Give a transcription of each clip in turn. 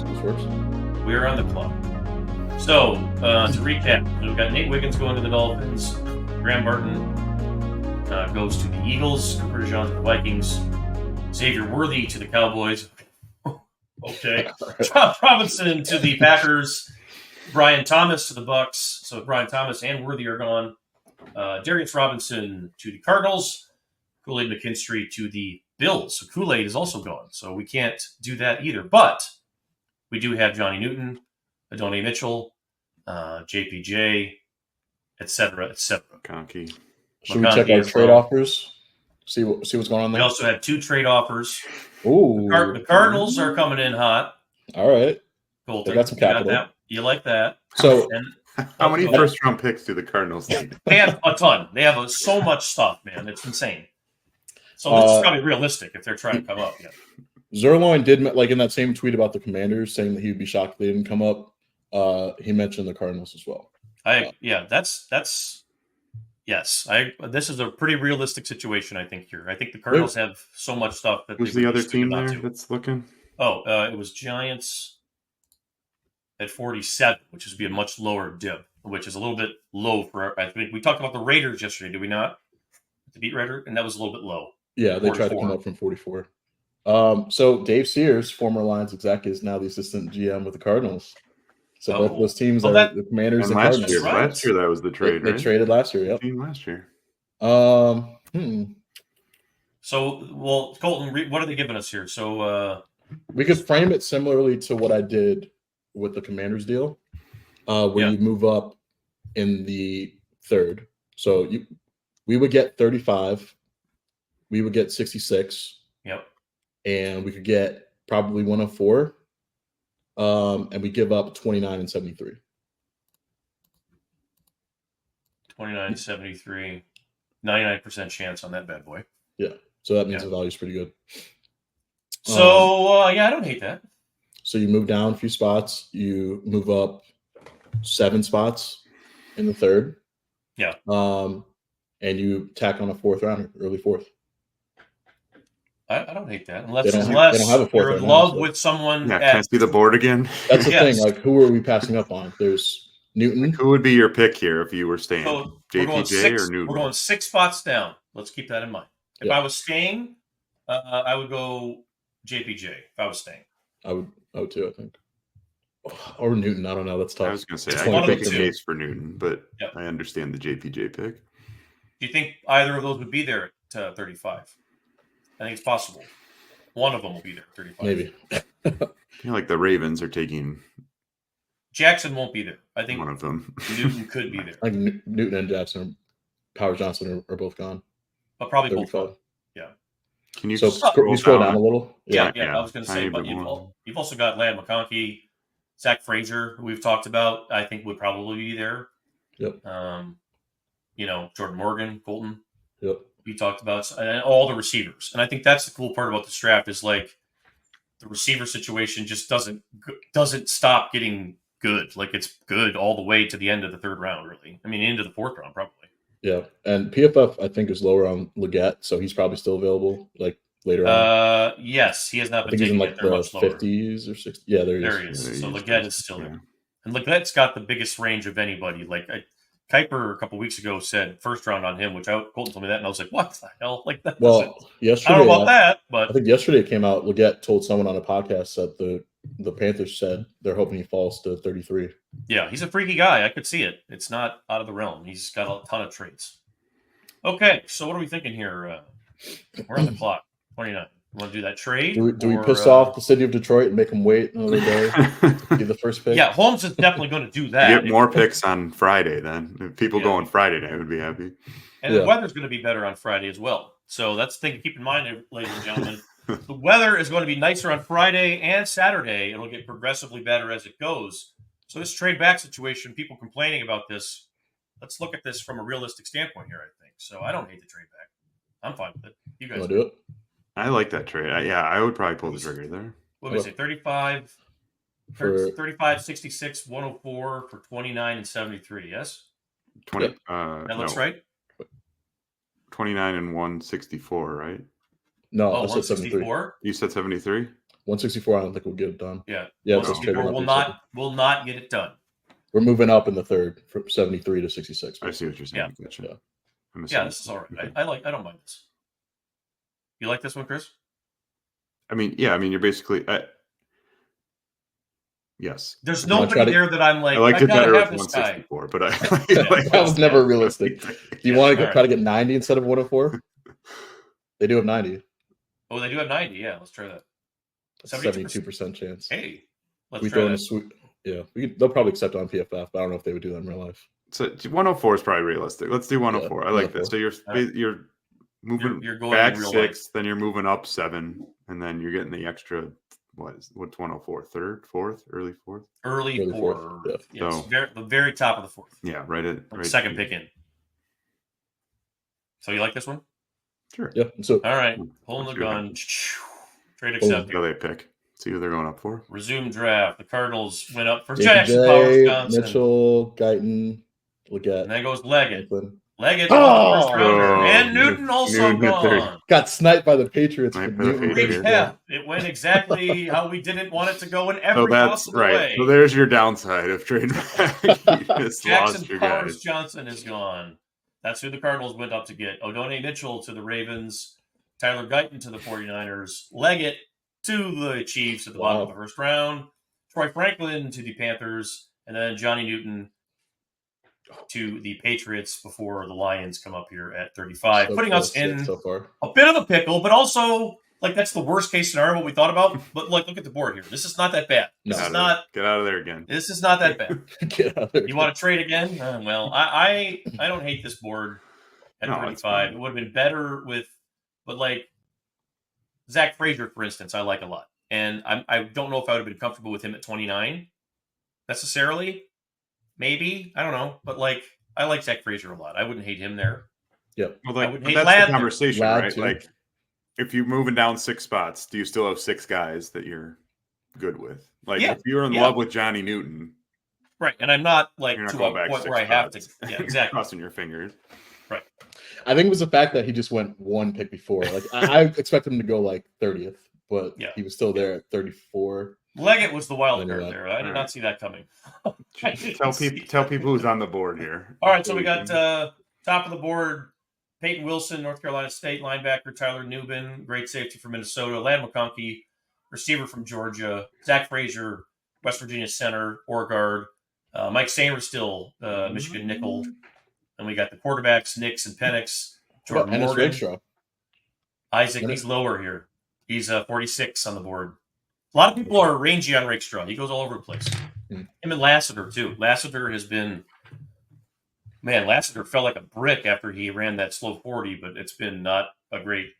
This works. We're on the clock. So, to recap, we've got Nate Wiggins going to the Dolphins. Graham Barton goes to the Eagles. Cooper DeJean to the Vikings. Xavier Worthy to the Cowboys. Okay. John Robinson to the Packers. Brian Thomas to the Bucks. So Brian Thomas and Worthy are gone. Darius Robinson to the Cardinals. Kool-Aid McKinstry to the Bills. So Kool-Aid is also gone. So we can't do that either. But we do have Johnny Newton, Adonai Mitchell, JPJ, etc., etc. McConkey. Should we check our trade offers? See what's going on there? We also have 2 trade offers. Ooh. The Cardinals are coming in hot. All right. Colton, They got some capital. that. You like that. So, How many first-round picks do the Cardinals need? They have a ton. They have so much stuff, man. It's insane. So this is probably realistic if they're trying to come up. Yeah. Zerloin did, like in that same tweet about the Commanders, saying that he would be shocked if they didn't come up. He mentioned the Cardinals as well. That's yes. This is a pretty realistic situation, I think, here. I think the Cardinals have so much stuff that Who's the other team there that's looking? It was Giants at 47, which would be a much lower dip, which is a little bit low for. I think we talked about the Raiders yesterday, did we not? The beat Raider, and that was a little bit low. Yeah, they tried to come up from 44. So Dave Sears, former Lions exec, is now the assistant GM with the Cardinals. So both those teams are the Commanders and Cardinals. Last year that was the trade, They right? traded last year, yep. Last year. So, well, Colton, what are they giving us here? So we could frame it similarly to what I did with the Commanders deal, where you move up in the third. So we would get 35. We would get 66. Yep. And we could get probably 104. And we give up 29 and 73. 29 and 73. 99% chance on that bad boy. Yeah. So that means the value's pretty good. So, I don't hate that. So you move down a few spots. You move up 7 spots in the third. Yeah. And you tack on a 4th rounder, early 4th. I don't hate that. Unless they don't have a 4th you're in love with someone. Yeah, can I see the board again? That's the thing. Like, who are we passing up on? There's Newton. Like, who would be your pick here if you were staying? So JPJ or Newton? We're going 6 spots down. Let's keep that in mind. If I was staying, I would go JPJ if I was staying. I would too, I think. Or Newton. I don't know. That's tough. I was going to say, I can make a case for Newton, but I understand the JPJ pick. Do you think either of those would be there at 35? I think it's possible. One of them will be there at 35. Maybe. I feel like the Ravens are taking... Jackson won't be there. I think one of them. Newton could be there. I think Newton and Jackson, Power Johnson are both gone. But probably both gone. Yeah. Can you scroll down a little? Yeah. I was going to say, but you've also got Ladd McConkey, Zach Frazier, who we've talked about. I think would probably be there. Yep. Jordan Morgan, Colton. Yep. We talked about, and all the receivers. And I think that's the cool part about this draft is like the receiver situation just doesn't stop getting good. Like it's good all the way to the end of the 3rd round, really. I mean, into the 4th round, probably. Yeah. And PFF, I think, is lower on Leggett, so he's probably still available like later on. Yes, he has not been taken. He's in like the much 50s or 60s. Yeah, there he is. So Leggett is still there. And Leggett's got the biggest range of anybody. Like Kuiper a couple weeks ago said 1st round on him, which Colton told me that, and I was like, "What the hell?" Like that. Well, yesterday, I don't know about that, but I think yesterday it came out. Leggett told someone on a podcast that the Panthers said they're hoping he falls to 33. Yeah, he's a freaky guy. I could see it. It's not out of the realm. He's got a ton of traits. Okay, so what are we thinking here? We're on the clock. 29. You want to do that trade? Do we piss off the city of Detroit and make them wait another day? Be the first pick? Yeah, Holmes is definitely going to do that. You get more picks on Friday then. If people go on Friday night, would be happy. And the weather's going to be better on Friday as well. So that's the thing to keep in mind, ladies and gentlemen. The weather is going to be nicer on Friday and Saturday. It'll get progressively better as it goes. So this trade back situation, people complaining about this, let's look at this from a realistic standpoint here, I think. So I don't hate the trade back. I'm fine with it. You guys do it? I like that trade. I would probably pull the trigger there. What did we say? 35, 66, 104 for 29 and 73, yes? 20. That looks right? 29 and 164, right? No, I said 73. You said 73? 164. I don't think we'll get it done. Yeah. Yeah. 164 will not get it done. We're moving up in the third from 73 to 66. I see what you're saying. Yeah. Gotcha. Yeah, this is all right. Okay. I don't mind this. You like this one, Chris? I mean, yeah. I mean, you're basically. Yes. There's nobody there that I'm like, I like it better with 164, but that was never realistic. Do you want to try to get 90 instead of 104? They do have 90. Oh, they do have 90. Yeah, let's try that. 72% chance. Hey, let's try that. Yeah, they'll probably accept it on PFF, but I don't know if they would do that in real life. So 104 is probably realistic. Let's do 104. I like this. So you're moving you're going back real 6, life. then you're moving up 7, and then you're getting the extra. What's 104? Third, fourth, early fourth? Early fourth. Yeah. Yes, So, the very top of the fourth. Yeah, right. Second pick in. So you like this one? Sure. Yeah. So all right, pulling the gun. Trade accepted. Go they pick. See who they're going up for. Resume draft. The Cardinals went up for Jackson Powers Johnson, Mitchell, Guyton, Leggett, and then goes Leggett. Leggett, first rounder, and Newton also gone. Got sniped by the Patriots. It went exactly how we didn't want it to go in every possible way. So there's your downside of trading back. Jackson Powers Johnson is gone. That's who the Cardinals went up to get. Odone Mitchell to the Ravens. Tyler Guyton to the 49ers. Leggett to the Chiefs at the bottom of the first round. Troy Franklin to the Panthers. And then Johnny Newton to the Patriots before the Lions come up here at 35. Putting us in a bit of a pickle, but also, like, that's the worst case scenario what we thought about. But, like, look at the board here. This is not that bad. Get out of there again. This is not that bad. Get out of there. You want to trade again? Well, I don't hate this board at 35. It would have been better but like Zach Frazier, for instance, I like a lot. And I don't know if I would have been comfortable with him at 29 necessarily. Maybe. I don't know. But like, I like Zach Frazier a lot. I wouldn't hate him there. Yeah. Well, that's the conversation, right? Too. Like, if you're moving down 6 spots, do you still have 6 guys that you're good with? Like, if you're in love with Johnny Newton. Right. And I'm not like to a point where I have to. Yeah, exactly. Crossing your fingers. Right. I think it was the fact that he just went one pick before. Like, I expected him to go like 30th, but he was still there at 34. Leggett was the wild card there. I did not see that coming. Tell people who's on the board here. All right, so we got top of the board, Peyton Wilson, North Carolina State linebacker, Tyler Nubin, great safety from Minnesota, Ladd McConkey, receiver from Georgia, Zach Frazier, West Virginia center or guard, Mike Sainristil, Michigan nickel, and we got the quarterbacks, Nix and Penix, Jordan Morgan, Isaac. He's lower here. He's 46 on the board. A lot of people are rangy on Rakestraw. He goes all over the place. Him and Lassiter, too. Lassiter has been... Man, Lassiter felt like a brick after he ran that slow 40, but it's been not a great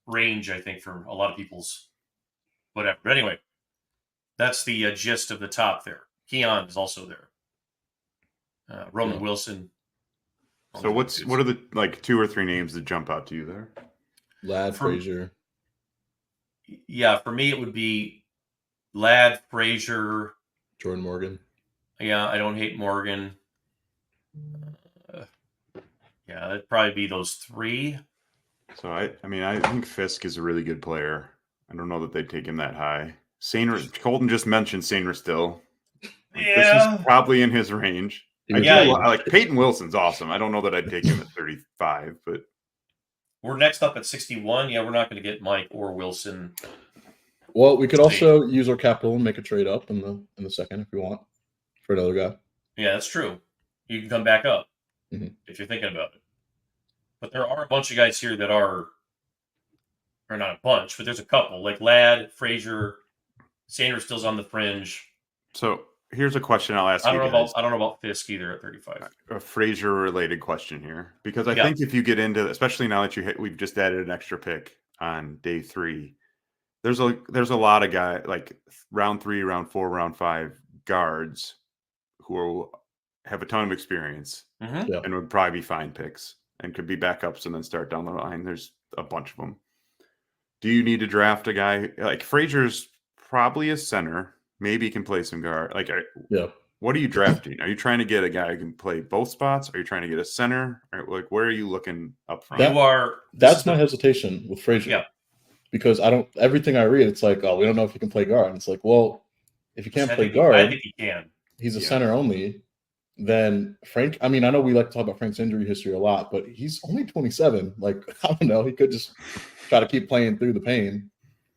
range, I think, for a lot of people's whatever. But anyway, that's the gist of the top there. Keon is also there. Roman Wilson. So what are the 2 or 3 names that jump out to you there? Ladd, Frazier. Yeah, for me it would be Ladd, Frazier, Jordan Morgan. Yeah, I don't hate Morgan. Yeah, it'd probably be those 3. So I think Fisk is a really good player. I don't know that they'd take him that high. Colton just mentioned Sainristil. This is probably in his range. I like Peyton Wilson's awesome. I don't know that I'd take him at 35, but we're next up at 61. Yeah, we're not going to get Mike or Wilson. Well, we could also use our capital and make a trade up in the second if we want for another guy. Yeah, that's true. You can come back up if you're thinking about it. But there are a bunch of guys here that are not a bunch, but there's a couple like Ladd, Frazier, Sanders still's on the fringe. So here's a question I'll ask you guys. I don't know about Fisk either at 35. A Frazier-related question here, because I think if you get into, especially now that we've just added an extra pick on day 3, there's a lot of guys like round 3, round 4, round 5 guards who have a ton of experience and would probably be fine picks and could be backups and then start down the line. There's a bunch of them. Do you need to draft a guy like Frazier's probably a center? Maybe he can play some guard. What are you drafting? Are you trying to get a guy who can play both spots? Are you trying to get a center? Or where are you looking up front? That's my hesitation with Frazier. Yeah. because everything I read, it's like, oh, we don't know if he can play guard. And it's like, well, if you can't play guard, I think he can. He's a center only. Then Frank, I mean, I know we like to talk about Frank's injury history a lot, but he's only 27. Like, I don't know. He could just try to keep playing through the pain.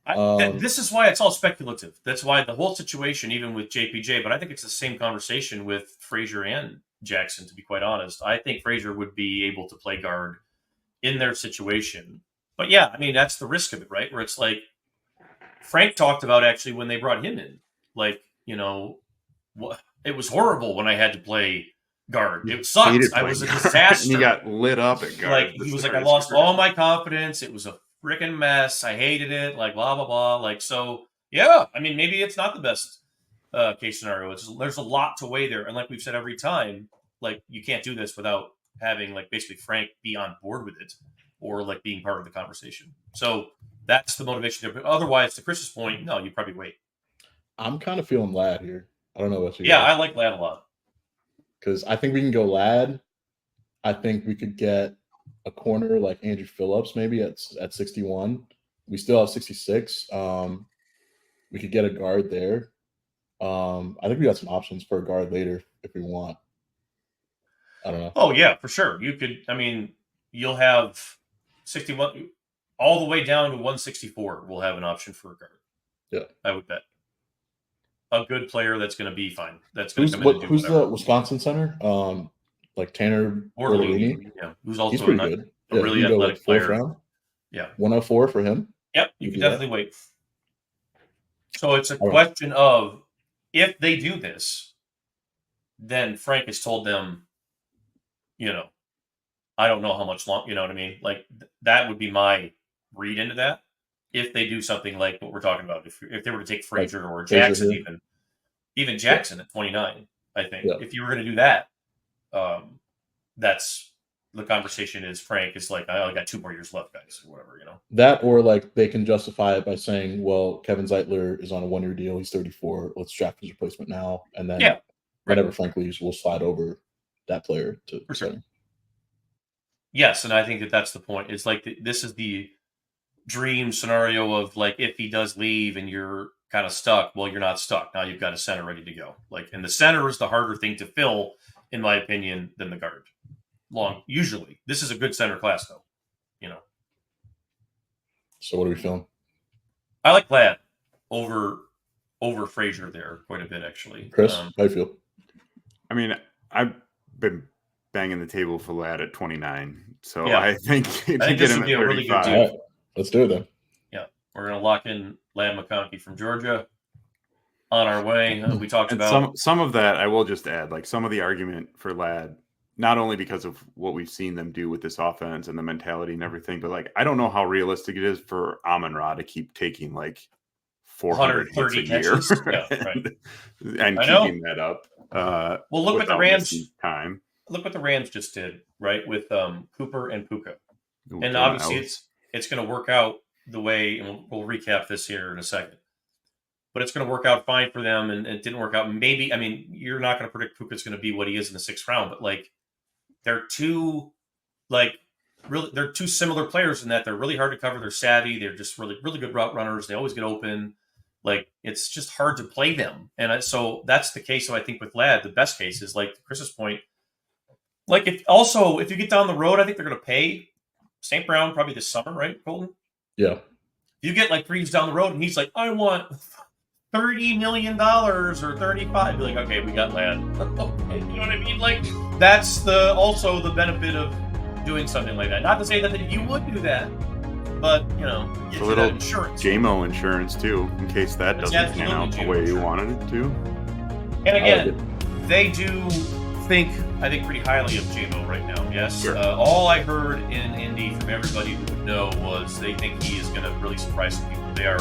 This is why it's all speculative. That's why the whole situation, even with JPJ, but I think it's the same conversation with Frazier and Jackson, to be quite honest. I think Frazier would be able to play guard in their situation. But yeah, I mean, that's the risk of it, right? Where it's like Frank talked about actually when they brought him in. Like, you know, it was horrible when I had to play guard. It sucked. I was a disaster. And he got lit up at guard. Like, he was like, I lost all my confidence. It was a freaking mess. I hated it. Like, blah, blah, blah. Like, so, yeah. I mean, maybe it's not the best case scenario. There's a lot to weigh there. And like we've said every time, like, you can't do this without having, like, basically Frank be on board with it or, like, being part of the conversation. So that's the motivation there. But otherwise, to Chris's point, no, you probably wait. I'm kind of feeling Ladd here. I don't know what you guys. I like Ladd a lot. Because I think we can go Ladd. I think we could get a corner like Andrew Phillips maybe at 61. We still have 66. We could get a guard there. I think we got some options for a guard later if we want. I don't know. Oh, yeah, for sure. You could, I mean, you'll have 61 all the way down to 164. We'll have an option for a guard. Yeah. I would bet. A good player that's going to be fine. That's going to come in and do who's whatever. The Wisconsin center? Like Tanner Bortolini? Yeah, who's also He's pretty good. A really athletic player. Round. Yeah. 104 for him. Yep, you can definitely wait. So it's a question of if they do this, then Frank has told them, you know, I don't know how much long, you know what I mean? Like, that would be my read into that. If they do something like what we're talking about, if they were to take Frazier or Jackson, even Jackson at 29, I think if you were going to do that, that's the conversation. Is Frank is like, I only got 2 more years left, guys, or whatever, you know. That, or like they can justify it by saying, well, Kevin Zeitler is on a 1-year deal. He's 34. Let's draft his replacement now, and then whenever Frank leaves, we'll slide over that player to for sure. Yes, and I think that's the point. It's like this is the dream scenario of like if he does leave and you're kind of stuck. Well, you're not stuck. Now you've got a center ready to go. Like, and the center is the harder thing to fill, in my opinion, than the guard. Usually, this is a good center class, though. You know. So what are we feeling? I like Ladd over Frazier there quite a bit, actually. Chris, how do you feel? I mean, I've been banging the table for Ladd at 29, so I think if you get him at 35, really good deal. Right, let's do it then. Yeah, we're gonna lock in Ladd McConkey from Georgia. On our way, we talked about some of that. I will just add, like, some of the argument for Ladd, not only because of what we've seen them do with this offense and the mentality and everything, but like, I don't know how realistic it is for Amon to keep taking like 430 hits a year and keeping that up. Well, look what the Rams Look what the Rams just did, right, with Cooper and Puka, and obviously it's going to work out the way, and we'll recap this here in a second. But it's going to work out fine for them, and it didn't work out. Maybe, I mean, you're not going to predict Puka's going to be what he is in the 6th round, but like they're two similar players in that they're really hard to cover. They're savvy. They're just really, really good route runners. They always get open. Like, it's just hard to play them. And so that's the case. So I think with Ladd, the best case is like Chris's point. Like, if you get down the road, I think they're going to pay St. Brown probably this summer, right, Colton? Yeah. You get like Reeves down the road and he's like, I want $30 million or 35. Be like, okay, we got Ladd. Okay, you know what I mean? Like, that's also the benefit of doing something like that. Not to say that you would do that, but you know, it's a little insurance. JMO insurance too, in case that doesn't pan out the way you wanted it to. And again, they do think, I think, pretty highly of JMO right now. Yes. Sure. All I heard in Indy from everybody who would know was they think he is going to really surprise some people. They are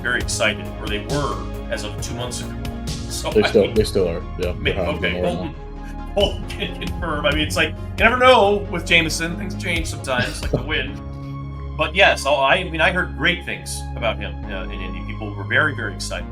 very excited, or they were as of 2 months ago. So they still are. Yeah. Okay. Well, can confirm. I mean, it's like you never know with Jameson. Things change sometimes, like the wind. But yes, I heard great things about him in Indy. People were very, very excited.